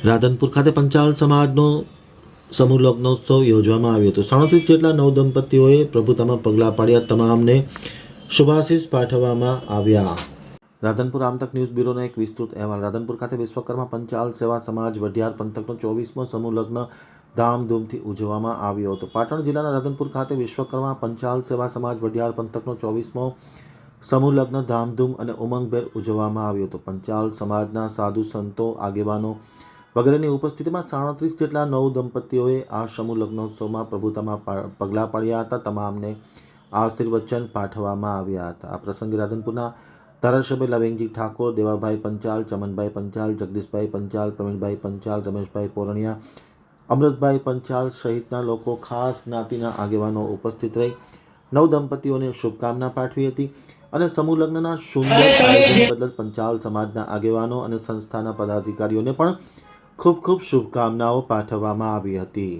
રાધનપુર ખાતે પંચાલ સમાજનો સમૂહ લગ્નોત્સવ યોજવામાં આવ્યો હતો। 37 જેટલા નવદંપતીઓએ પ્રભુતામાં પગલાં પાડ્યા। તમામને શુભાશીષ પાઠવવામાં આવ્યા। રાધનપુર આમતક ન્યૂઝ બ્યુરોનો એક વિસ્તૃત અહેવાલ। રાધનપુર ખાતે વિશ્વકર્મા પંચાલ સેવા સમાજ વઢિયાર પંથકનો 24મો સમૂહ લગ્ન ધામધૂમથી ઉજવવામાં આવ્યો હતો। પાટણ જિલ્લાના રાધનપુર ખાતે વિશ્વકર્મા પંચાલ સેવા સમાજ વઢિયાર પંથકનો 24મો સમૂહ લગ્ન ધામધૂમ અને ઉમંગભેર ઉજવવામાં આવ્યો હતો। પંચાલ સમાજના સાધુ સંતો આગેવાનો વગેરેની ઉપસ્થિતિમાં 37 જેટલા નવદંપતીઓએ આ સમૂહ લગ્નોત્સવમાં પ્રભુતામાં પગલાં પાડ્યા હતા। તમામને આશીર્વચન પાઠવવામાં આવ્યા હતા। આ પ્રસંગે રાધનપુરના ધારાસભ્ય લવિંગજી ઠાકોર, દેવાભાઈ પંચાલ, ચમનભાઈ પંચાલ, જગદીશભાઈ પંચાલ, પ્રવીણભાઈ પંચાલ, રમેશભાઈ પોરણિયા, અમૃતભાઈ પંચાલ સહિતના લોકો, ખાસ જ્ઞાતિના આગેવાનો ઉપસ્થિત રહી નવદંપતીઓને શુભકામના પાઠવી હતી અને સમૂહ લગ્નના સુંદર આયોજન બદલ પંચાલ સમાજના આગેવાનો અને સંસ્થાના પદાધિકારીઓને પણ ખૂબ ખૂબ શુભકામનાઓ પાઠવવામાં આવી હતી।